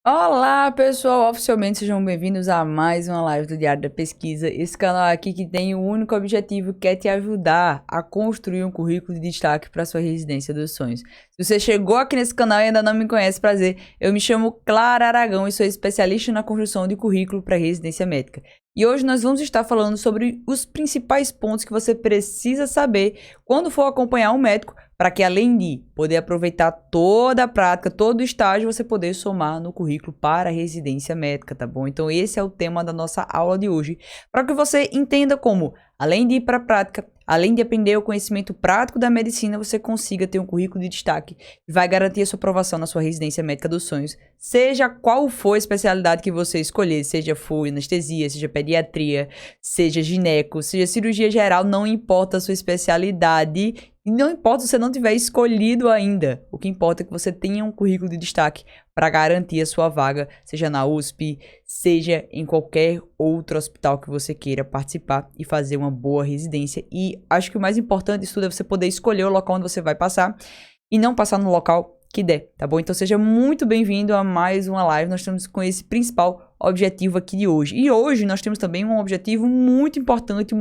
Olá, pessoal! Oficialmente sejam bem-vindos a mais uma live do Diário da Pesquisa. Esse canal aqui que tem o único objetivo que é te ajudar a construir um currículo de destaque para sua residência dos sonhos. Se você chegou aqui nesse canal e ainda não me conhece, prazer, eu me chamo Clara Aragão e sou especialista na construção de currículo para residência médica. E hoje nós vamos estar falando sobre os principais pontos que você precisa saber quando for acompanhar um médico, para que além de poder aproveitar toda a prática, todo o estágio, você poder somar no currículo para a residência médica, tá bom? Então esse é o tema da nossa aula de hoje, para que você entenda como, além de ir para a prática, além de aprender o conhecimento prático da medicina, você consiga ter um currículo de destaque que vai garantir a sua aprovação na sua residência médica dos sonhos, seja qual for a especialidade que você escolher, seja for anestesia, seja pediatria, seja gineco, seja cirurgia geral, não importa a sua especialidade. E não importa se você não tiver escolhido ainda, o que importa é que você tenha um currículo de destaque para garantir a sua vaga, seja na USP, seja em qualquer outro hospital que você queira participar e fazer uma boa residência. E acho que o mais importante disso tudo é você poder escolher o local onde você vai passar e não passar no local que der, tá bom? Então seja muito bem-vindo a mais uma live. Nós estamos com esse principal objetivo aqui de hoje. E hoje nós temos também um objetivo muito importante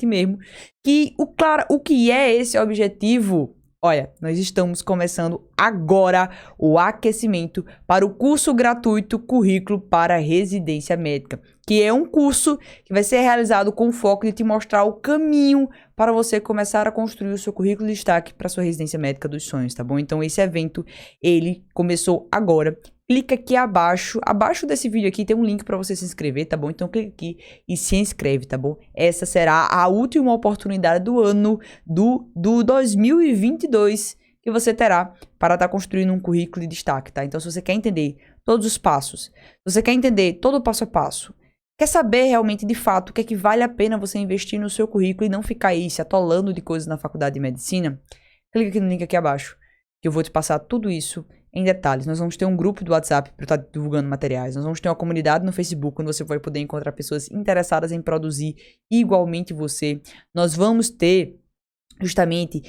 mesmo, que o que é esse objetivo? Olha, nós estamos começando agora o aquecimento para o curso gratuito Currículo para Residência Médica, que é um curso que vai ser realizado com o foco de te mostrar o caminho para você começar a construir o seu currículo de destaque para a sua residência médica dos sonhos, tá bom? Então esse evento, ele começou agora. Clica aqui abaixo desse vídeo aqui tem um link para você se inscrever, tá bom? Então clica aqui e se inscreve, tá bom? Essa será a última oportunidade do ano do 2022 que você terá para estar construindo um currículo de destaque, tá? Então se você quer entender todos os passos, se você quer entender todo o passo a passo, quer saber realmente de fato o que é que vale a pena você investir no seu currículo e não ficar aí se atolando de coisas na faculdade de medicina, clica aqui no link aqui abaixo que eu vou te passar tudo isso em detalhes. Nós vamos ter um grupo do WhatsApp para estar divulgando materiais. Nós vamos ter uma comunidade no Facebook onde você vai poder encontrar pessoas interessadas em produzir igualmente você. Nós vamos ter justamente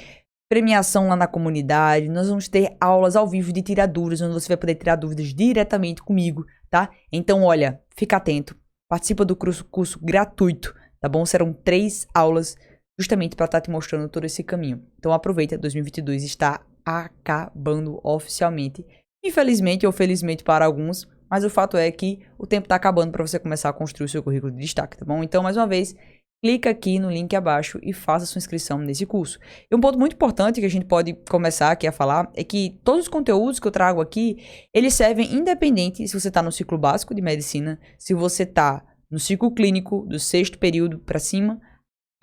premiação lá na comunidade. Nós vamos ter aulas ao vivo de tiraduras, onde você vai poder tirar dúvidas diretamente comigo, tá? Então, olha, fica atento. Participa do curso gratuito, tá bom? Serão 3 aulas justamente para estar te mostrando todo esse caminho. Então aproveita, 2022 está acabando oficialmente. Infelizmente ou felizmente para alguns, mas o fato é que o tempo está acabando para você começar a construir o seu currículo de destaque, tá bom? Então, mais uma vez, clica aqui no link abaixo e faça sua inscrição nesse curso. E um ponto muito importante que a gente pode começar aqui a falar é que todos os conteúdos que eu trago aqui, eles servem independente se você está no ciclo básico de medicina, se você está no ciclo clínico do 6º período para cima,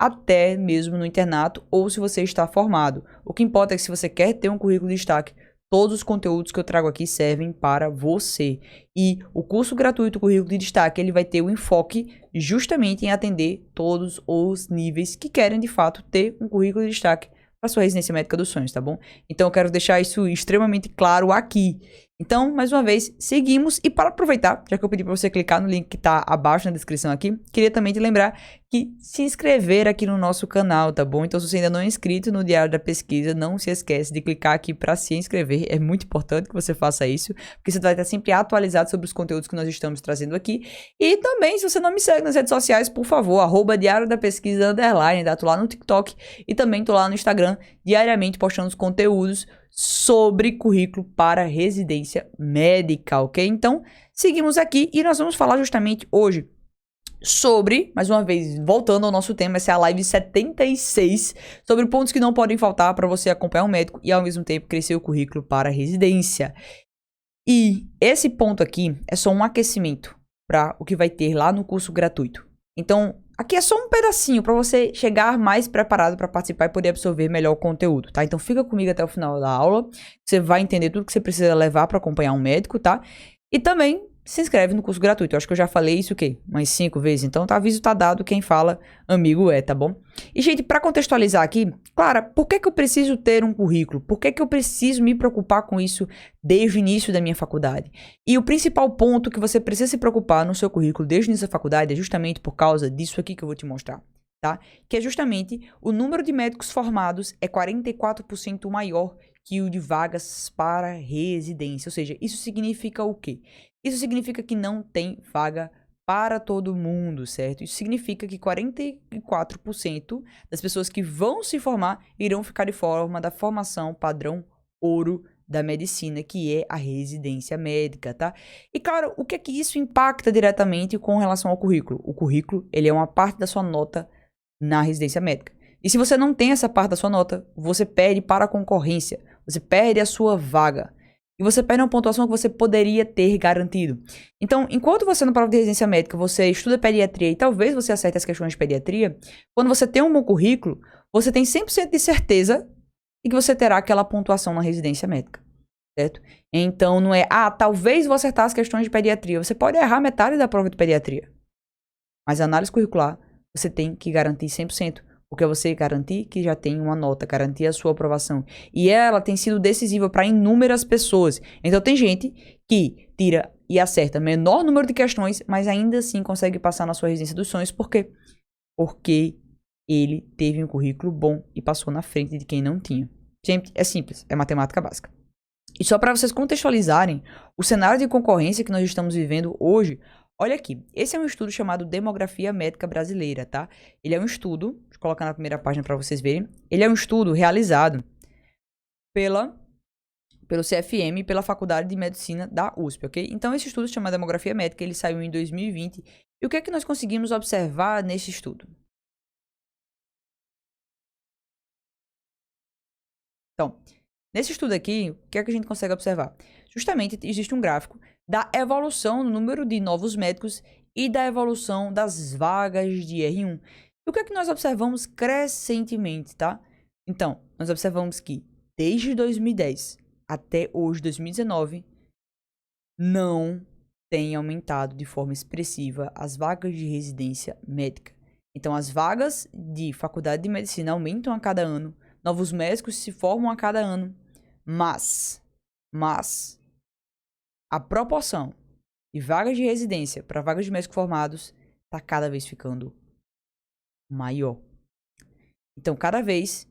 até mesmo no internato, ou se você está formado. O que importa é que se você quer ter um currículo de destaque, todos os conteúdos que eu trago aqui servem para você. E o curso gratuito Currículo de Destaque, ele vai ter o enfoque justamente em atender todos os níveis que querem, de fato, ter um currículo de destaque para sua residência médica dos sonhos, tá bom? Então eu quero deixar isso extremamente claro aqui. Então, mais uma vez, seguimos. E para aproveitar, já que eu pedi para você clicar no link que está abaixo na descrição aqui, queria também te lembrar que se inscrever aqui no nosso canal, tá bom? Então, se você ainda não é inscrito no Diário da Pesquisa, não se esquece de clicar aqui para se inscrever. É muito importante que você faça isso, porque você vai estar sempre atualizado sobre os conteúdos que nós estamos trazendo aqui. E também, se você não me segue nas redes sociais, por favor, @Diário da Pesquisa _, tá? Tô lá no TikTok e também tô lá no Instagram, diariamente postando os conteúdos sobre currículo para residência médica, ok? Então, seguimos aqui e nós vamos falar justamente hoje sobre, mais uma vez, voltando ao nosso tema, essa é a live 76, sobre pontos que não podem faltar para você acompanhar um médico e ao mesmo tempo crescer o currículo para residência. E esse ponto aqui é só um aquecimento para o que vai ter lá no curso gratuito. Então, aqui é só um pedacinho para você chegar mais preparado para participar e poder absorver melhor o conteúdo, tá? Então fica comigo até o final da aula, você vai entender tudo que você precisa levar para acompanhar um médico, tá? E também se inscreve no curso gratuito. Eu acho que eu já falei isso o quê? Umas 5 vezes. Então, tá, aviso tá dado, quem fala, amigo é, tá bom? E, gente, para contextualizar aqui, Clara, por que que eu preciso ter um currículo? Por que que eu preciso me preocupar com isso desde o início da minha faculdade? E o principal ponto que você precisa se preocupar no seu currículo desde o início da faculdade é justamente por causa disso aqui que eu vou te mostrar, tá? Que é justamente o número de médicos formados é 44% maior kill de vagas para residência. Ou seja, isso significa o quê? Isso significa que não tem vaga para todo mundo, certo? Isso significa que 44% das pessoas que vão se formar irão ficar de fora da formação padrão ouro da medicina, que é a residência médica, tá? E, claro, o que é que isso impacta diretamente com relação ao currículo? O currículo, ele é uma parte da sua nota na residência médica. E se você não tem essa parte da sua nota, você perde para a concorrência, você perde a sua vaga. E você perde uma pontuação que você poderia ter garantido. Então, enquanto você na prova de residência médica, você estuda pediatria e talvez você acerte as questões de pediatria, quando você tem um bom currículo, você tem 100% de certeza de que você terá aquela pontuação na residência médica, certo? Então, não é, talvez vou acertar as questões de pediatria. Você pode errar metade da prova de pediatria. Mas a análise curricular, você tem que garantir 100%. Porque você garantir que já tem uma nota, garantir a sua aprovação. E ela tem sido decisiva para inúmeras pessoas. Então tem gente que tira e acerta menor número de questões, mas ainda assim consegue passar na sua residência dos sonhos. Por quê? Porque ele teve um currículo bom e passou na frente de quem não tinha. Gente, é simples, é matemática básica. E só para vocês contextualizarem o cenário de concorrência que nós estamos vivendo hoje, olha aqui, esse é um estudo chamado Demografia Médica Brasileira, tá? Ele é um estudo, deixa eu colocar na primeira página para vocês verem. Ele é um estudo realizado pelo CFM e pela Faculdade de Medicina da USP, ok? Então esse estudo se chama Demografia Médica, ele saiu em 2020. E o que é que nós conseguimos observar nesse estudo? Então, nesse estudo aqui, o que é que a gente consegue observar? Justamente existe um gráfico da evolução no número de novos médicos e da evolução das vagas de R1. E o que é que nós observamos crescentemente, tá? Então, nós observamos que desde 2010 até hoje, 2019, não tem aumentado de forma expressiva as vagas de residência médica. Então, as vagas de faculdade de medicina aumentam a cada ano, novos médicos se formam a cada ano, mas a proporção de vagas de residência para vagas de médicos formados está cada vez ficando maior. Então, cada vez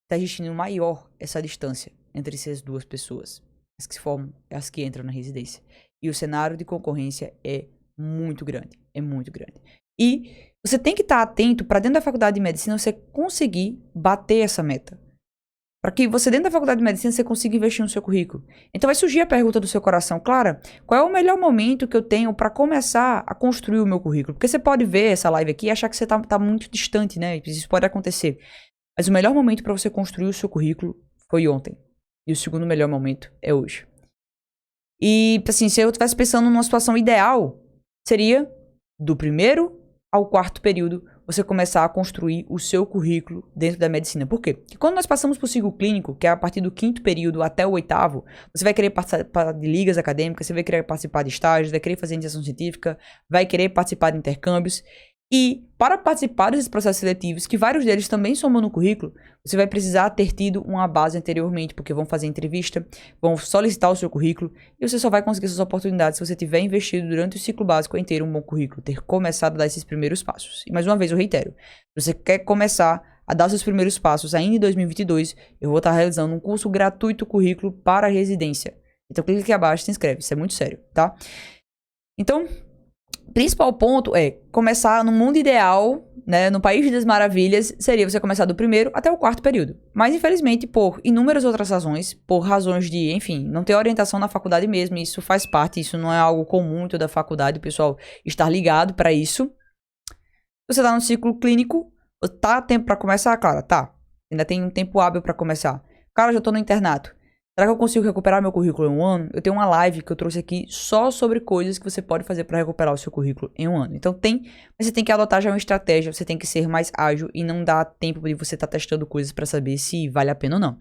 está existindo maior essa distância entre essas duas pessoas, as que se formam e as que entram na residência. E o cenário de concorrência é muito grande, E você tem que estar atento para dentro da faculdade de medicina você conseguir bater essa meta. Para que você dentro da faculdade de medicina você consiga investir no seu currículo. Então vai surgir a pergunta do seu coração, Clara, qual é o melhor momento que eu tenho para começar a construir o meu currículo? Porque você pode ver essa live aqui e achar que você tá muito distante, né? Isso pode acontecer. Mas o melhor momento para você construir o seu currículo foi ontem. E o segundo melhor momento é hoje. E, assim, se eu estivesse pensando numa situação ideal, seria do primeiro ao quarto período você começar a construir o seu currículo dentro da medicina. Por quê? Porque quando nós passamos para o ciclo clínico, que é a partir do quinto período até o oitavo, você vai querer participar de ligas acadêmicas, você vai querer participar de estágios, vai querer fazer iniciação científica, vai querer participar de intercâmbios. E para participar desses processos seletivos, que vários deles também somam no currículo, você vai precisar ter tido uma base anteriormente, porque vão fazer entrevista, vão solicitar o seu currículo, e você só vai conseguir essas oportunidades se você tiver investido durante o ciclo básico inteiro um bom currículo, ter começado a dar esses primeiros passos. E mais uma vez eu reitero, se você quer começar a dar seus primeiros passos ainda em 2022, eu vou estar realizando um curso gratuito currículo para residência. Então clica aqui abaixo e se inscreve, isso é muito sério, tá? Então, principal ponto é começar no mundo ideal, né, no país das maravilhas, seria você começar do primeiro até o quarto período. Mas, infelizmente, por inúmeras outras razões, por razões de, enfim, não ter orientação na faculdade mesmo, isso faz parte, isso não é algo comum da faculdade, o pessoal estar ligado para isso. Você tá no ciclo clínico, tá tempo para começar? Cara, tá. Ainda tem um tempo hábil para começar. Cara, já tô no internato. Será que eu consigo recuperar meu currículo em um ano? Eu tenho uma live que eu trouxe aqui só sobre coisas que você pode fazer para recuperar o seu currículo em um ano. Então mas você tem que adotar já uma estratégia, você tem que ser mais ágil e não dar tempo de você estar testando coisas para saber se vale a pena ou não.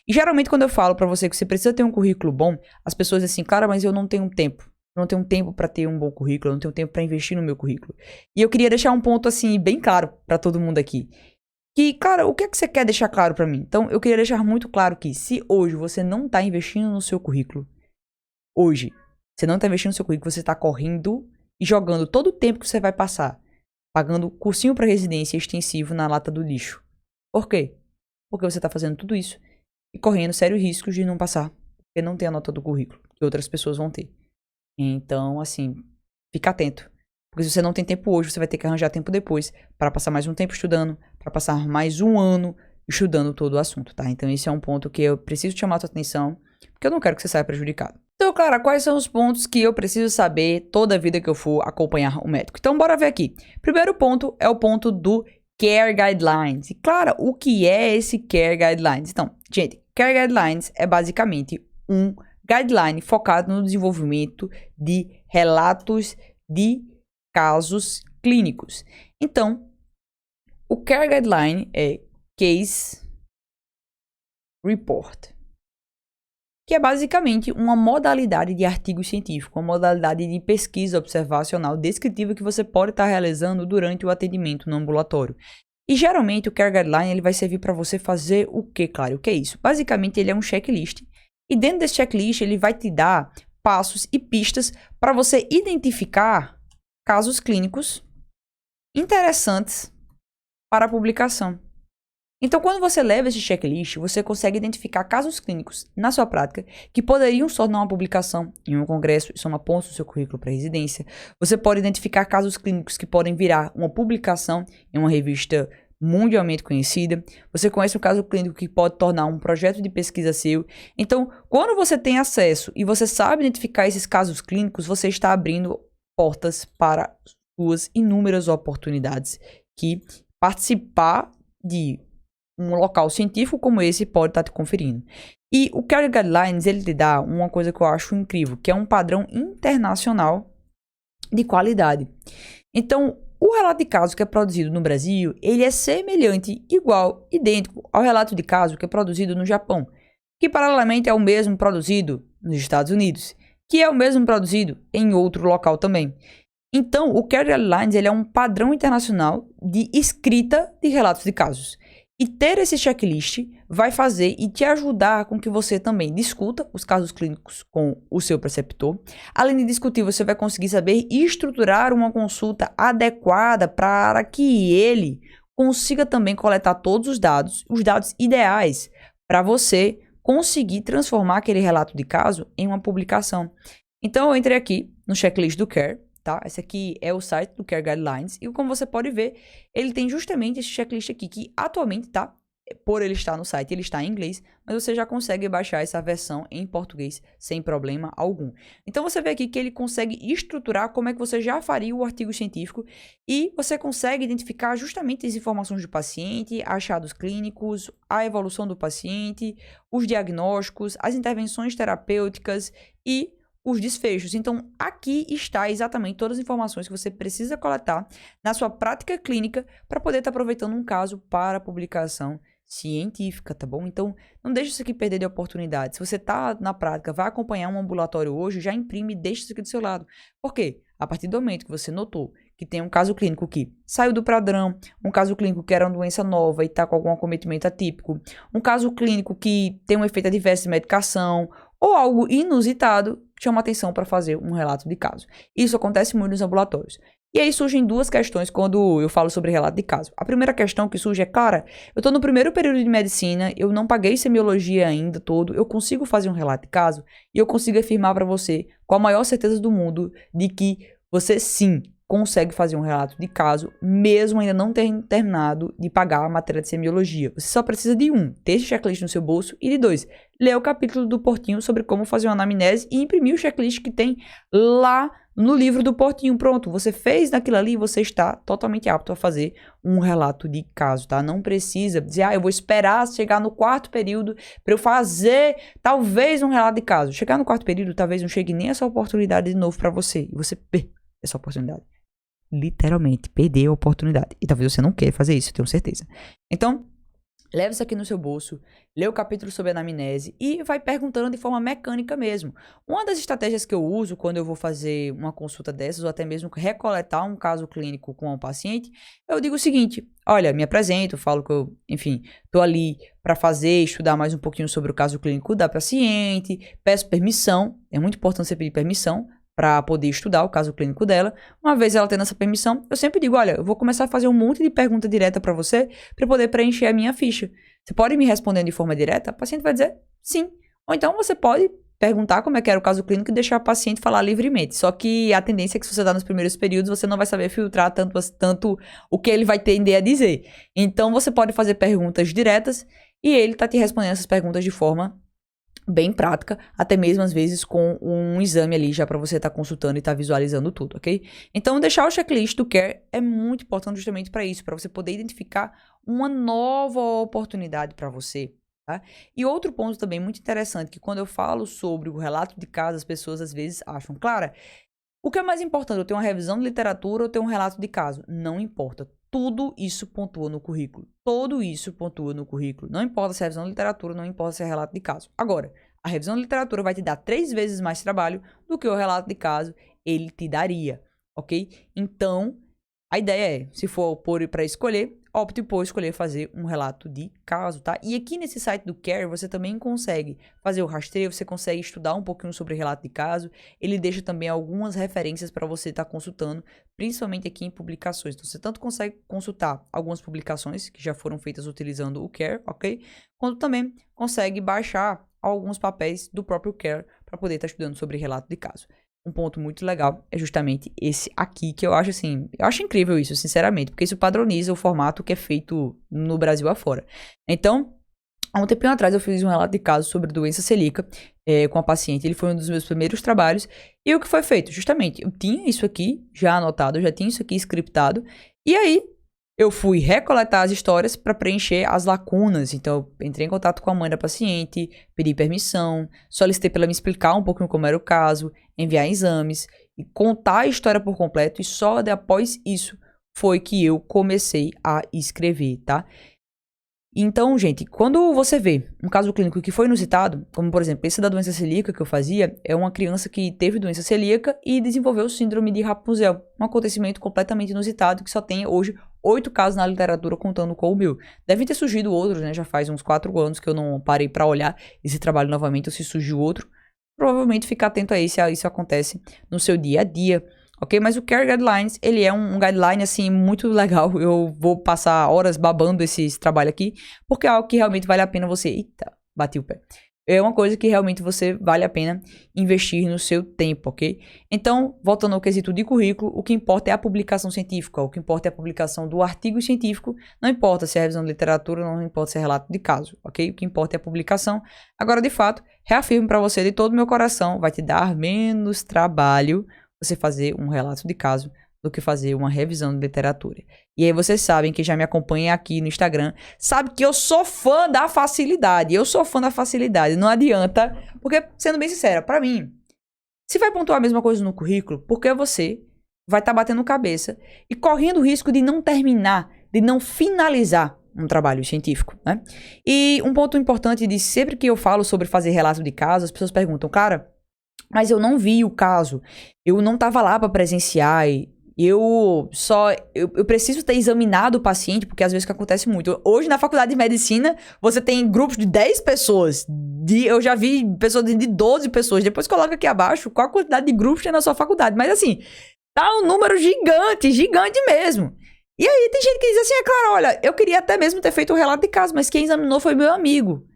E geralmente quando eu falo para você que você precisa ter um currículo bom, as pessoas dizem assim, cara, mas eu não tenho tempo. Eu não tenho tempo para ter um bom currículo, eu não tenho tempo para investir no meu currículo. E eu queria deixar um ponto assim bem claro para todo mundo aqui. Que, cara, o que é que você quer deixar claro pra mim? Então, eu queria deixar muito claro que se hoje você não tá investindo no seu currículo, hoje, você não tá investindo no seu currículo, você tá correndo e jogando todo o tempo que você vai passar, pagando cursinho pra residência extensivo na lata do lixo. Por quê? Porque você tá fazendo tudo isso e correndo sérios riscos de não passar, porque não tem a nota do currículo, que outras pessoas vão ter. Então, assim, fica atento. Porque se você não tem tempo hoje, você vai ter que arranjar tempo depois para passar mais um tempo estudando, para passar mais um ano estudando todo o assunto, tá? Então esse é um ponto que eu preciso chamar a sua atenção, porque eu não quero que você saia prejudicado. Então, Clara, quais são os pontos que eu preciso saber toda a vida que eu for acompanhar o médico? Então, bora ver aqui. Primeiro ponto é o ponto do Care Guidelines. E, Clara, o que é esse Care Guidelines? Então, gente, Care Guidelines é basicamente um guideline focado no desenvolvimento de relatos de casos clínicos. Então, o Care Guideline é Case Report, que é basicamente uma modalidade de artigo científico, uma modalidade de pesquisa observacional descritiva que você pode estar realizando durante o atendimento no ambulatório. E geralmente o Care Guideline ele vai servir para você fazer o que, claro? O que é isso? Basicamente ele é um checklist e dentro desse checklist ele vai te dar passos e pistas para você identificar casos clínicos interessantes para a publicação. Então, quando você leva esse checklist, você consegue identificar casos clínicos na sua prática que poderiam se tornar uma publicação em um congresso e somar pontos no seu currículo para residência. Você pode identificar casos clínicos que podem virar uma publicação em uma revista mundialmente conhecida. Você conhece um caso clínico que pode tornar um projeto de pesquisa seu. Então, quando você tem acesso e você sabe identificar esses casos clínicos, você está abrindo portas para suas inúmeras oportunidades que participar de um local científico como esse pode estar te conferindo. E o Care Guidelines, ele te dá uma coisa que eu acho incrível, que é um padrão internacional de qualidade. Então, o relato de caso que é produzido no Brasil, ele é semelhante, igual, idêntico ao relato de caso que é produzido no Japão, que paralelamente é o mesmo produzido nos Estados Unidos, que é o mesmo produzido em outro local também. Então, o Care Guidelines, ele é um padrão internacional de escrita de relatos de casos. E ter esse checklist vai fazer e te ajudar com que você também discuta os casos clínicos com o seu preceptor. Além de discutir, você vai conseguir saber estruturar uma consulta adequada para que ele consiga também coletar todos os dados ideais para você conseguir transformar aquele relato de caso em uma publicação. Então, eu entrei aqui no checklist do Care. Tá? Esse aqui é o site do Care Guidelines e como você pode ver, ele tem justamente esse checklist aqui que atualmente, tá? Por ele estar no site, ele está em inglês, mas você já consegue baixar essa versão em português sem problema algum. Então você vê aqui que ele consegue estruturar como é que você já faria o artigo científico e você consegue identificar justamente as informações do paciente, achados clínicos, a evolução do paciente, os diagnósticos, as intervenções terapêuticas e os desfechos. Então, aqui está exatamente todas as informações que você precisa coletar na sua prática clínica para poder estar aproveitando um caso para publicação científica, tá bom? Então, não deixe isso aqui perder de oportunidade. Se você está na prática, vai acompanhar um ambulatório hoje, já imprime e deixa isso aqui do seu lado. Por quê? A partir do momento que você notou que tem um caso clínico que saiu do padrão, um caso clínico que era uma doença nova e está com algum acometimento atípico, um caso clínico que tem um efeito adverso de medicação, ou algo inusitado, chama atenção para fazer um relato de caso. Isso acontece muito nos ambulatórios. E aí surgem duas questões quando eu falo sobre relato de caso. A primeira questão que surge é, cara, eu estou no primeiro período de medicina, eu não paguei semiologia ainda todo, eu consigo fazer um relato de caso e eu consigo afirmar para você, com a maior certeza do mundo, de que você sim consegue fazer um relato de caso, mesmo ainda não ter terminado de pagar a matéria de semiologia. Você só precisa de ter esse checklist no seu bolso, e de 2, ler o capítulo do Portinho sobre como fazer uma anamnese e imprimir o checklist que tem lá no livro do Portinho. Pronto, você fez naquilo ali e você está totalmente apto a fazer um relato de caso, tá? Não precisa dizer, eu vou esperar chegar no quarto período para eu fazer talvez um relato de caso. Chegar no quarto período, talvez não chegue nem essa oportunidade de novo para você, e você perca essa oportunidade. Literalmente, perder a oportunidade. E talvez você não queira fazer isso, eu tenho certeza. Então, leva isso aqui no seu bolso, lê o capítulo sobre anamnese e vai perguntando de forma mecânica mesmo. Uma das estratégias que eu uso quando eu vou fazer uma consulta dessas, ou até mesmo recoletar um caso clínico com um paciente, eu digo o seguinte, olha, me apresento, falo que eu, enfim, tô ali para estudar mais um pouquinho sobre o caso clínico da paciente, peço permissão, é muito importante você pedir permissão, para poder estudar o caso clínico dela. Uma vez ela tendo essa permissão, eu sempre digo, olha, eu vou começar a fazer um monte de pergunta direta para você para poder preencher a minha ficha. Você pode me responder de forma direta? O paciente vai dizer sim. Ou então você pode perguntar como é que era o caso clínico e deixar o paciente falar livremente. Só que a tendência é que se você está nos primeiros períodos, você não vai saber filtrar tanto o que ele vai tender a dizer. Então, você pode fazer perguntas diretas e ele está te respondendo essas perguntas de forma bem prática, até mesmo às vezes com um exame ali já para você estar consultando e estar visualizando tudo, ok? Então, deixar o checklist do CARE é muito importante justamente para isso, para você poder identificar uma nova oportunidade para você, tá? E outro ponto também muito interessante, que quando eu falo sobre o relato de caso, as pessoas às vezes acham, Clara, o que é mais importante, eu tenho uma revisão de literatura ou tenho um relato de caso? Não importa. Tudo isso pontua no currículo. Tudo isso pontua no currículo. Não importa se é revisão de literatura, não importa se é relato de caso. Agora, a revisão de literatura vai te dar 3 vezes mais trabalho do que o relato de caso ele te daria, ok? Então, a ideia é, se for para escolher, opte por escolher fazer um relato de caso, tá? E aqui nesse site do CARE, você também consegue fazer o rastreio, você consegue estudar um pouquinho sobre relato de caso. Ele deixa também algumas referências para você estar consultando, principalmente aqui em publicações. Então, você tanto consegue consultar algumas publicações que já foram feitas utilizando o CARE, ok? Quanto também consegue baixar alguns papéis do próprio CARE para poder estar estudando sobre relato de caso. Um ponto muito legal é justamente esse aqui, que eu acho assim, eu acho incrível isso, sinceramente, porque isso padroniza o formato que é feito no Brasil afora. Então, há um tempinho atrás eu fiz um relato de caso sobre doença celíaca com a paciente, ele foi um dos meus primeiros trabalhos, e o que foi feito? Justamente, eu tinha isso aqui já anotado, eu já tinha isso aqui scriptado, e aí eu fui recoletar as histórias para preencher as lacunas. Então, eu entrei em contato com a mãe da paciente, pedi permissão, solicitei para ela me explicar um pouquinho como era o caso, enviar exames e contar a história por completo. E só após isso foi que eu comecei a escrever, tá? Então, gente, quando você vê um caso clínico que foi inusitado, como por exemplo esse da doença celíaca que eu fazia, é uma criança que teve doença celíaca e desenvolveu síndrome de Rapunzel, um acontecimento completamente inusitado que só tem hoje 8 casos na literatura contando com o meu. Devem ter surgido outros, né? Já faz uns 4 anos que eu não parei para olhar esse trabalho novamente, ou se surgiu outro. Provavelmente fica atento aí se isso acontece no seu dia a dia. Ok? Mas o Care Guidelines, ele é um guideline, assim, muito legal. Eu vou passar horas babando esse trabalho aqui, porque é algo que realmente vale a pena você... Eita, bati o pé. É uma coisa que realmente você vale a pena investir no seu tempo, ok? Então, voltando ao quesito de currículo, o que importa é a publicação científica, o que importa é a publicação do artigo científico, não importa se é revisão de literatura, não importa se é relato de caso, ok? O que importa é a publicação. Agora, de fato, reafirmo para você de todo o meu coração, vai te dar menos trabalho você fazer um relato de caso do que fazer uma revisão de literatura. E aí vocês sabem, que já me acompanham aqui no Instagram, sabe que eu sou fã da facilidade. Eu sou fã da facilidade. Não adianta, porque, sendo bem sincera, pra mim, se vai pontuar a mesma coisa no currículo, porque você vai estar batendo cabeça e correndo o risco de não terminar, de não finalizar um trabalho científico, né? E um ponto importante de sempre que eu falo sobre fazer relato de caso, as pessoas perguntam, cara, mas eu não vi o caso, eu não estava lá para presenciar, eu preciso ter examinado o paciente, porque às vezes o que acontece muito. Hoje na faculdade de medicina, você tem grupos de 10 pessoas, eu já vi pessoas de 12 pessoas, depois coloca aqui abaixo qual a quantidade de grupos tem na sua faculdade, mas assim, tá um número gigante, gigante mesmo. E aí tem gente que diz assim, é claro, olha, eu queria até mesmo ter feito o relato de caso, mas quem examinou foi meu amigo.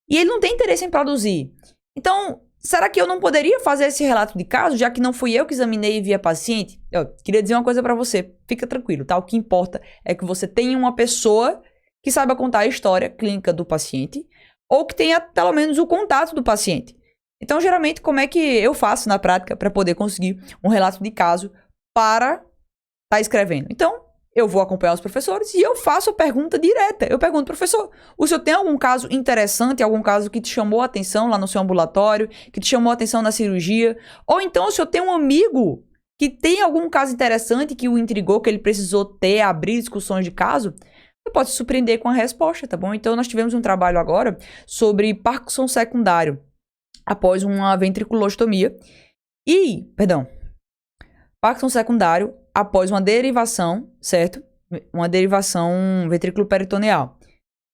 E ele não tem interesse em produzir. Então, será que eu não poderia fazer esse relato de caso, já que não fui eu que examinei e vi a paciente? Eu queria dizer uma coisa pra você, fica tranquilo, tá? O que importa é que você tenha uma pessoa que saiba contar a história clínica do paciente, ou que tenha pelo menos o contato do paciente. Então, geralmente, como é que eu faço na prática para poder conseguir um relato de caso para estar escrevendo? Então, eu vou acompanhar os professores e eu faço a pergunta direta. Eu pergunto, professor, o senhor tem algum caso interessante, algum caso que te chamou a atenção lá no seu ambulatório, que te chamou a atenção na cirurgia? Ou então o senhor tem um amigo que tem algum caso interessante que o intrigou, que ele precisou abrir discussões de caso? Você pode se surpreender com a resposta, tá bom? Então nós tivemos um trabalho agora sobre Parkinson secundário após uma ventriculostomia. Parkinson secundário após uma derivação, certo? Uma derivação ventrículo-peritoneal.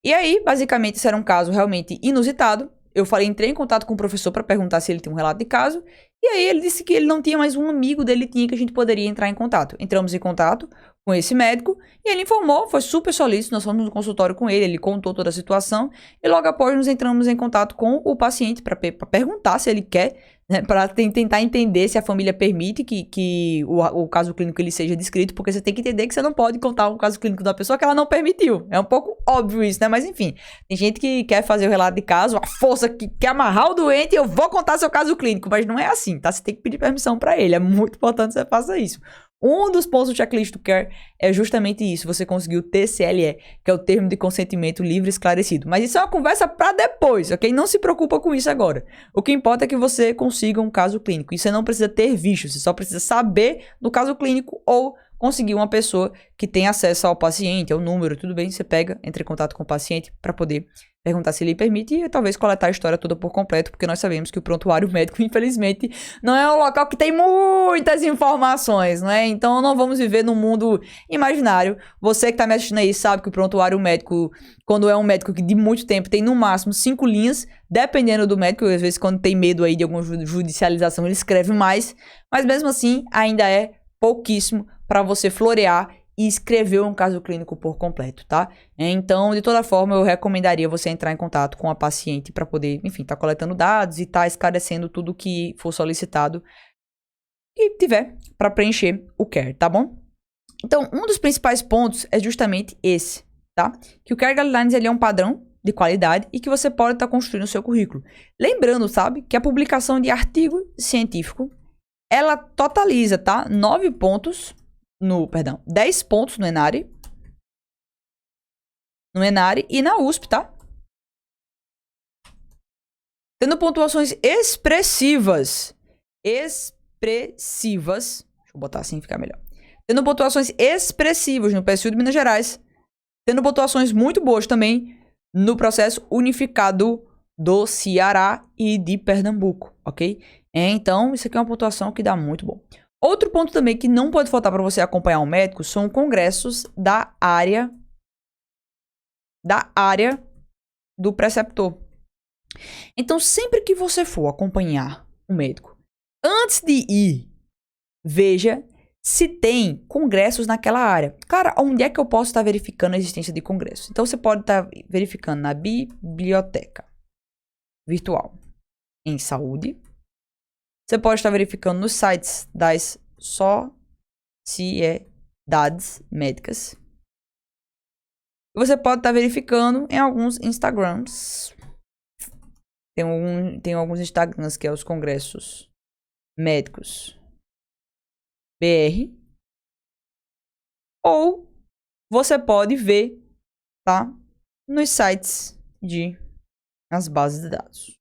E aí, basicamente, isso era um caso realmente inusitado, eu falei, entrei em contato com o professor para perguntar se ele tem um relato de caso, e aí ele disse que ele não tinha, mais um amigo dele tinha, que a gente poderia entrar em contato. Entramos em contato com esse médico, e ele informou, foi super solícito, nós fomos no consultório com ele contou toda a situação, e logo após nos entramos em contato com o paciente para perguntar se ele quer, né, para tentar entender se a família permite que o caso clínico ele seja descrito, porque você tem que entender que você não pode contar o caso clínico da pessoa que ela não permitiu. É um pouco óbvio isso, né? Mas enfim, tem gente que quer fazer o relato de caso, a força que quer amarrar o doente e eu vou contar seu caso clínico, mas não é assim, tá? Você tem que pedir permissão para ele, é muito importante que você faça isso. Um dos pontos do checklist do CARE é justamente isso, você conseguiu o TCLE, que é o termo de consentimento livre e esclarecido. Mas isso é uma conversa para depois, ok? Não se preocupa com isso agora. O que importa é que você consiga um caso clínico. E você não precisa ter visto, você só precisa saber do caso clínico ou conseguir uma pessoa que tem acesso ao paciente, ao número, tudo bem, você pega, entra em contato com o paciente para poder perguntar se ele permite e talvez coletar a história toda por completo, porque nós sabemos que o prontuário médico, infelizmente, não é um local que tem muitas informações, não é? Então não vamos viver num mundo imaginário. Você que está me assistindo aí sabe que o prontuário médico, quando é um médico que de muito tempo tem no máximo 5 linhas, dependendo do médico, às vezes quando tem medo aí de alguma judicialização ele escreve mais, mas mesmo assim ainda é pouquíssimo para você florear e escrever um caso clínico por completo, tá? Então, de toda forma, eu recomendaria você entrar em contato com a paciente para poder, enfim, tá coletando dados e tá esclarecendo tudo que for solicitado que tiver para preencher o CARE, tá bom? Então, um dos principais pontos é justamente esse, tá? Que o CARE Guidelines ele é um padrão de qualidade e que você pode estar construindo o seu currículo. Lembrando, sabe, que a publicação de artigo científico, ela totaliza, tá? 10 pontos no Enare. No Enare e na USP, tá? Tendo pontuações expressivas. Expressivas. Deixa eu botar assim, ficar melhor. Tendo pontuações expressivas no PSU de Minas Gerais. Tendo pontuações muito boas também no processo unificado do Ceará e de Pernambuco, ok? Então, isso aqui é uma pontuação que dá muito bom. Outro ponto também que não pode faltar para você acompanhar um médico são congressos da área do preceptor. Então, sempre que você for acompanhar um médico, antes de ir, veja se tem congressos naquela área. Cara, onde é que eu posso estar verificando a existência de congressos? Então, você pode estar verificando na biblioteca virtual em saúde. Você pode estar verificando nos sites das sociedades médicas. Você pode estar verificando em alguns Instagrams. Tem alguns Instagrams que é os congressos médicos BR. Ou você pode ver, tá? Nos sites nas bases de dados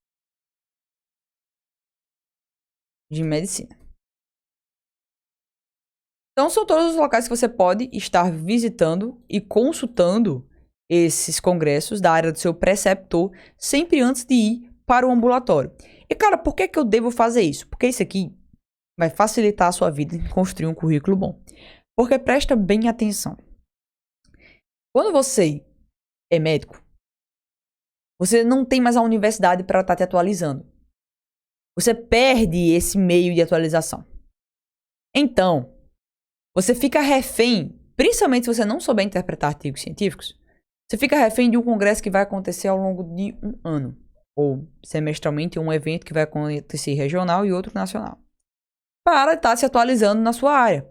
de medicina. Então, são todos os locais que você pode estar visitando e consultando esses congressos da área do seu preceptor, sempre antes de ir para o ambulatório. E, cara, por que eu devo fazer isso? Porque isso aqui vai facilitar a sua vida em construir um currículo bom. Porque presta bem atenção. Quando você é médico, você não tem mais a universidade para estar te atualizando. Você perde esse meio de atualização. Então, você fica refém, principalmente se você não souber interpretar artigos científicos, você fica refém de um congresso que vai acontecer ao longo de um ano. Ou semestralmente um evento que vai acontecer regional e outro nacional. Para estar se atualizando na sua área.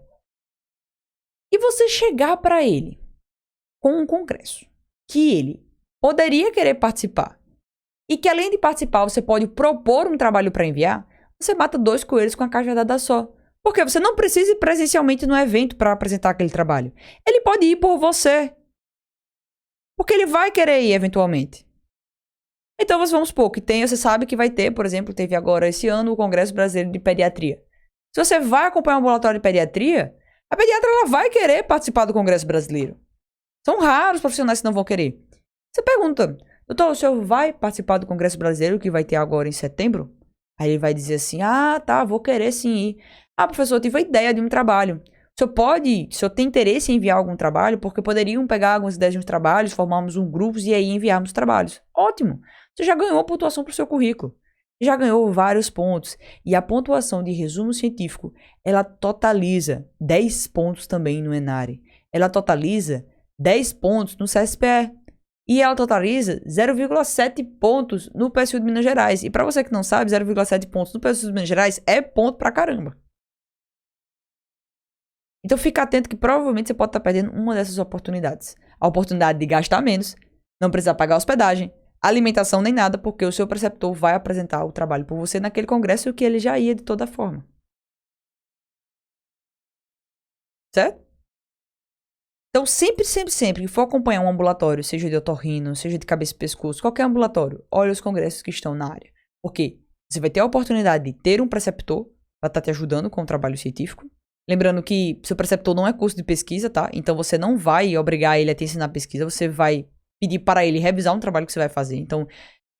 E você chegar para ele com um congresso que ele poderia querer participar e que além de participar você pode propor um trabalho para enviar, você mata 2 coelhos com a cajadada só. Porque você não precisa ir presencialmente no evento para apresentar aquele trabalho. Ele pode ir por você. Porque ele vai querer ir eventualmente. Então, vamos supor que você sabe que vai ter, por exemplo, teve agora esse ano o Congresso Brasileiro de Pediatria. Se você vai acompanhar um ambulatório de pediatria, a pediatra ela vai querer participar do Congresso Brasileiro. São raros os profissionais que não vão querer. Você pergunta, doutor, o senhor vai participar do Congresso Brasileiro que vai ter agora em setembro? Aí ele vai dizer assim, ah, tá, vou querer sim ir. Ah, professor, eu tive a ideia de um trabalho. O senhor tem interesse em enviar algum trabalho, porque poderiam pegar algumas ideias de uns trabalhos, formarmos um grupo e aí enviarmos trabalhos. Ótimo! Você já ganhou a pontuação para o seu currículo. Já ganhou vários pontos. E a pontuação de resumo científico, ela totaliza 10 pontos também no Enare. Ela totaliza 10 pontos no CSPE. E ela totaliza 0,7 pontos no PSU de Minas Gerais. E para você que não sabe, 0,7 pontos no PSU de Minas Gerais é ponto pra caramba. Então fica atento que provavelmente você pode estar perdendo uma dessas oportunidades. A oportunidade de gastar menos, não precisar pagar hospedagem, alimentação nem nada, porque o seu preceptor vai apresentar o trabalho por você naquele congresso que ele já ia de toda forma. Certo? Então, sempre que for acompanhar um ambulatório, seja de otorrino, seja de cabeça e pescoço, qualquer ambulatório, olhe os congressos que estão na área. Porque você vai ter a oportunidade de ter um preceptor para estar te ajudando com o trabalho científico. Lembrando que seu preceptor não é curso de pesquisa, tá? Então, você não vai obrigar ele a te ensinar pesquisa, você vai pedir para ele revisar um trabalho que você vai fazer. Então,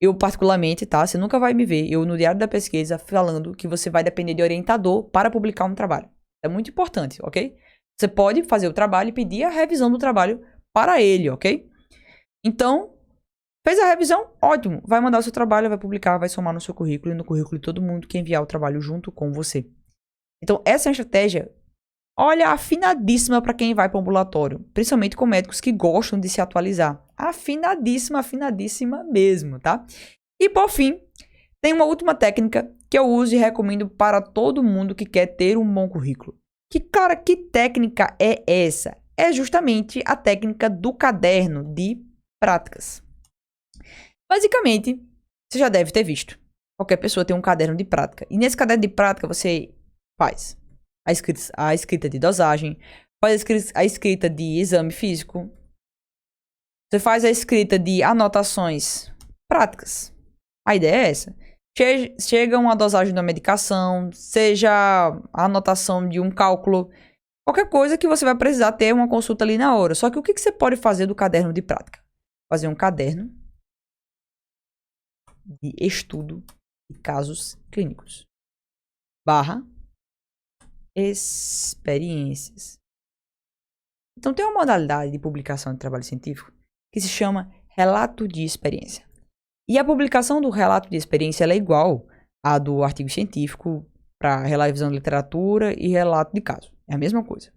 eu particularmente, tá? Você nunca vai me ver, eu no Diário da Pesquisa, falando que você vai depender de orientador para publicar um trabalho. É muito importante, ok? Você pode fazer o trabalho e pedir a revisão do trabalho para ele, ok? Então, fez a revisão? Ótimo. Vai mandar o seu trabalho, vai publicar, vai somar no seu currículo e no currículo de todo mundo que enviar o trabalho junto com você. Então, essa é uma estratégia, olha, afinadíssima para quem vai para o ambulatório. Principalmente com médicos que gostam de se atualizar. Afinadíssima mesmo, tá? E, por fim, tem uma última técnica que eu uso e recomendo para todo mundo que quer ter um bom currículo. Que técnica é essa? É justamente a técnica do caderno de práticas. Basicamente, você já deve ter visto. Qualquer pessoa tem um caderno de prática. E nesse caderno de prática você faz a escrita de dosagem, faz a escrita de exame físico, você faz a escrita de anotações práticas. A ideia é essa. Chega uma dosagem de uma medicação, seja a anotação de um cálculo, qualquer coisa que você vai precisar ter uma consulta ali na hora. Só que o que você pode fazer do caderno de prática? Fazer um caderno de estudo de casos clínicos / experiências. Então tem uma modalidade de publicação de trabalho científico que se chama relato de experiência. E a publicação do relato de experiência ela é igual à do artigo científico para revisão de literatura e relato de caso. É a mesma coisa.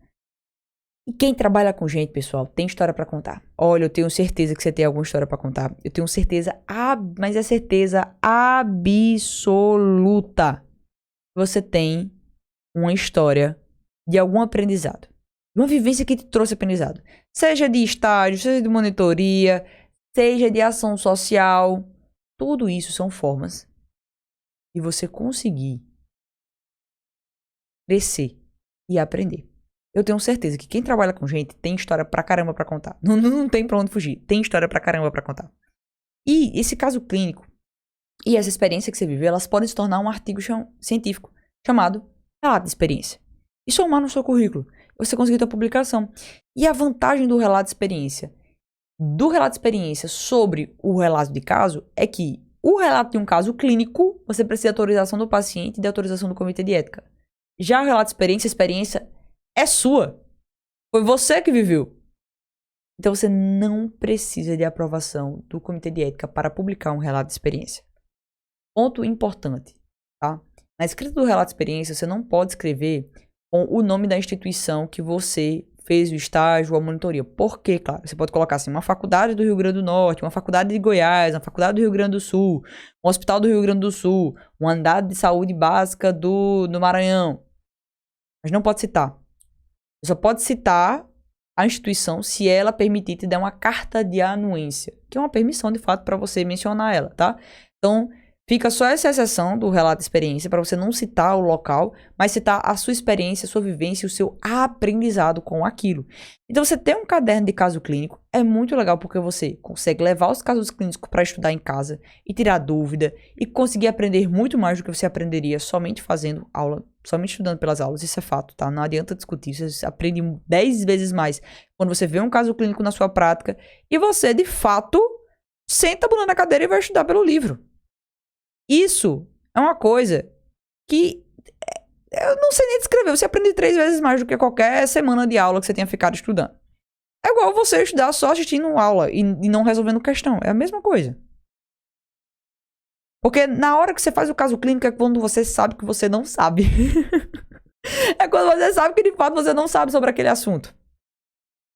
E quem trabalha com gente, pessoal, tem história para contar. Olha, eu tenho certeza que você tem alguma história para contar. Eu tenho certeza, mas é certeza absoluta. Você tem uma história de algum aprendizado. Uma vivência que te trouxe aprendizado. Seja de estágio, seja de monitoria, seja de ação social. Tudo isso são formas de você conseguir crescer e aprender. Eu tenho certeza que quem trabalha com gente tem história pra caramba pra contar. Não tem pra onde fugir. Tem história pra caramba pra contar. E esse caso clínico e essa experiência que você viveu, elas podem se tornar um artigo científico chamado relato de experiência. E somar no seu currículo. Você conseguir ter a publicação. E a vantagem do relato de experiência sobre o relato de caso é que o relato de um caso clínico, você precisa de autorização do paciente e de autorização do comitê de ética. Já o relato de experiência, a experiência é sua. Foi você que viveu. Então você não precisa de aprovação do comitê de ética para publicar um relato de experiência. Ponto importante, tá? Na escrita do relato de experiência, você não pode escrever com o nome da instituição que você fez o estágio ou a monitoria. Por quê? Claro, você pode colocar assim, uma faculdade do Rio Grande do Norte, uma faculdade de Goiás, uma faculdade do Rio Grande do Sul, um hospital do Rio Grande do Sul, uma unidade de saúde básica do Maranhão. Mas não pode citar. Você só pode citar a instituição se ela permitir te dar uma carta de anuência, que é uma permissão de fato para você mencionar ela, tá? Então, fica só essa exceção do relato de experiência para você não citar o local, mas citar a sua experiência, a sua vivência e o seu aprendizado com aquilo. Então, você ter um caderno de caso clínico é muito legal porque você consegue levar os casos clínicos para estudar em casa e tirar dúvida e conseguir aprender muito mais do que você aprenderia somente fazendo aula, somente estudando pelas aulas. Isso é fato, tá? Não adianta discutir, você aprende 10 vezes mais quando você vê um caso clínico na sua prática e você, de fato, senta a bunda na cadeira e vai estudar pelo livro. Isso é uma coisa que Eu não sei nem descrever. Você aprende 3 vezes mais do que qualquer semana de aula que você tenha ficado estudando. É igual você estudar só assistindo aula e não resolvendo questão. É a mesma coisa. Porque na hora que você faz o caso clínico é quando você sabe que você não sabe. É quando você sabe que de fato você não sabe sobre aquele assunto.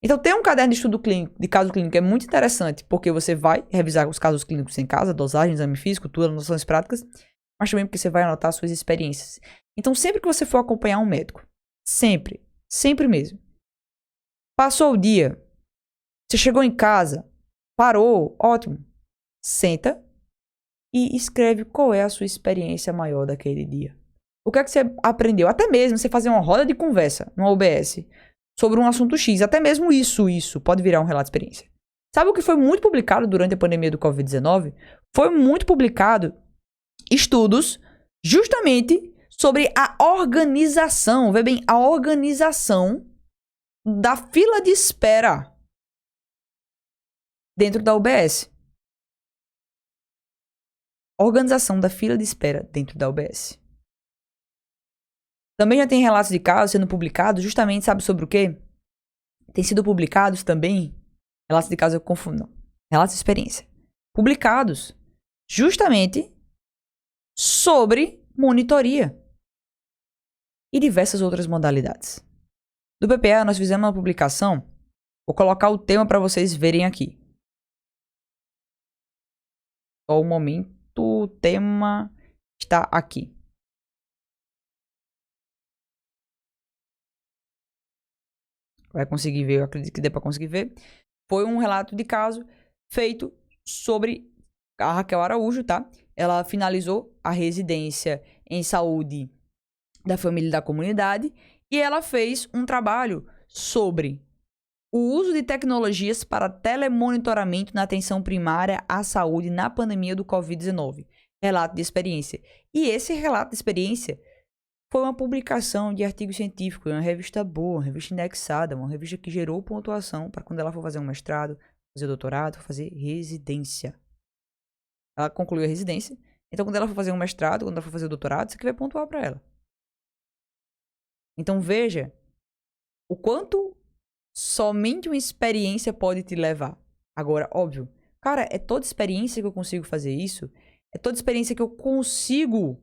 Então ter um caderno de estudo clínico, de caso clínico é muito interessante, porque você vai revisar os casos clínicos em casa, dosagem, exame físico, tudo, noções práticas, mas também porque você vai anotar suas experiências. Então sempre que você for acompanhar um médico, sempre mesmo, passou o dia, você chegou em casa, parou, ótimo, senta e escreve qual é a sua experiência maior daquele dia. O que é que você aprendeu? Até mesmo você fazer uma roda de conversa no OBS sobre um assunto X. Até mesmo isso pode virar um relato de experiência. Sabe o que foi muito publicado durante a pandemia do Covid-19? Foi muito publicado estudos justamente sobre a organização. Vê bem, a organização da fila de espera dentro da UBS. Organização da fila de espera dentro da UBS. Também já tem relatos de casos sendo publicados, justamente, sabe sobre o quê? Tem sido publicados também, relatos de casos eu confundo, não. Relatos de experiência. Publicados justamente sobre monitoria e diversas outras modalidades. Do PPA, nós fizemos uma publicação, vou colocar o tema para vocês verem aqui. Só um momento, o tema está aqui. Vai conseguir ver, eu acredito que dê para conseguir ver. Foi um relato de caso feito sobre a Raquel Araújo, tá? Ela finalizou a residência em saúde da família e da comunidade e ela fez um trabalho sobre o uso de tecnologias para telemonitoramento na atenção primária à saúde na pandemia do Covid-19. Relato de experiência. E esse relato de experiência foi uma publicação de artigo científico, uma revista boa, uma revista indexada, uma revista que gerou pontuação para quando ela for fazer um mestrado, fazer doutorado, fazer residência. Ela concluiu a residência, então quando ela for fazer um mestrado, quando ela for fazer o doutorado, isso aqui vai pontuar para ela. Então veja o quanto somente uma experiência pode te levar. Agora, óbvio, cara, é toda experiência que eu consigo fazer isso? É toda experiência que eu consigo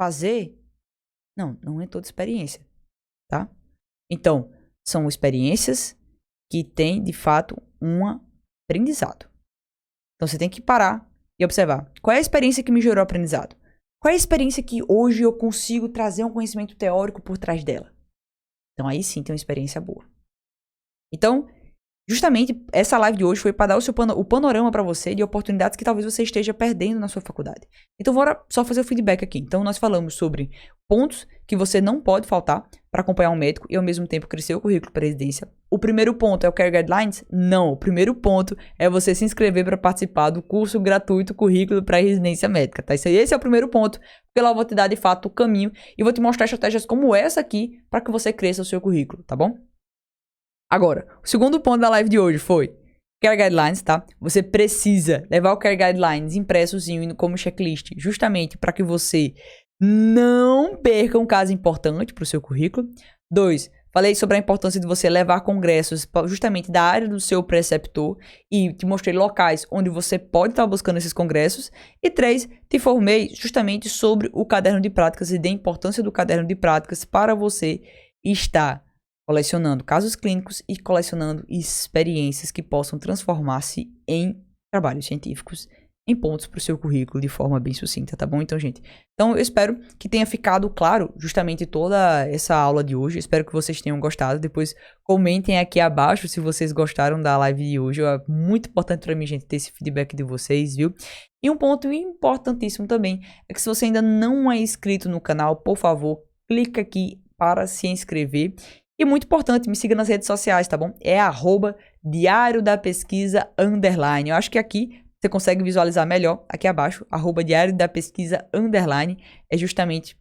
fazer? Não é toda experiência, tá? Então, são experiências que têm, de fato, um aprendizado. Então, você tem que parar e observar. Qual é a experiência que me gerou aprendizado? Qual é a experiência que hoje eu consigo trazer um conhecimento teórico por trás dela? Então, aí sim tem uma experiência boa. Então, justamente, essa live de hoje foi para dar o panorama para você de oportunidades que talvez você esteja perdendo na sua faculdade. Então, bora só fazer o feedback aqui. Então, nós falamos sobre pontos que você não pode faltar para acompanhar um médico e, ao mesmo tempo, crescer o currículo para residência. O primeiro ponto é o Care Guidelines? Não. O primeiro ponto é você se inscrever para participar do curso gratuito Currículo para Residência Médica, tá? Esse é o primeiro ponto, porque lá eu vou te dar, de fato, o caminho e vou te mostrar estratégias como essa aqui para que você cresça o seu currículo, tá bom? Agora, o segundo ponto da live de hoje foi Care Guidelines, tá? Você precisa levar o Care Guidelines impressozinho como checklist, justamente para que você não perca um caso importante para o seu currículo. 2, falei sobre a importância de você levar congressos justamente da área do seu preceptor e te mostrei locais onde você pode estar buscando esses congressos. E 3, te informei justamente sobre o caderno de práticas e da importância do caderno de práticas para você estar colecionando casos clínicos e colecionando experiências que possam transformar-se em trabalhos científicos, em pontos para o seu currículo de forma bem sucinta, tá bom? Então, gente, eu espero que tenha ficado claro justamente toda essa aula de hoje. Espero que vocês tenham gostado. Depois comentem aqui abaixo se vocês gostaram da live de hoje. É muito importante para mim, gente, ter esse feedback de vocês, viu? E um ponto importantíssimo também é que se você ainda não é inscrito no canal, por favor, clica aqui para se inscrever. E muito importante, me siga nas redes sociais, tá bom? É @Diário da Pesquisa _ Eu acho que aqui você consegue visualizar melhor, aqui abaixo, @Diário da Pesquisa _ é justamente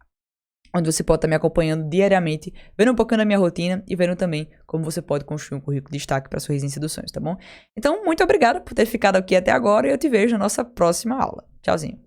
onde você pode estar me acompanhando diariamente, vendo um pouquinho da minha rotina e vendo também como você pode construir um currículo de destaque para sua residência dos sonhos, tá bom? Então, muito obrigado por ter ficado aqui até agora e eu te vejo na nossa próxima aula. Tchauzinho.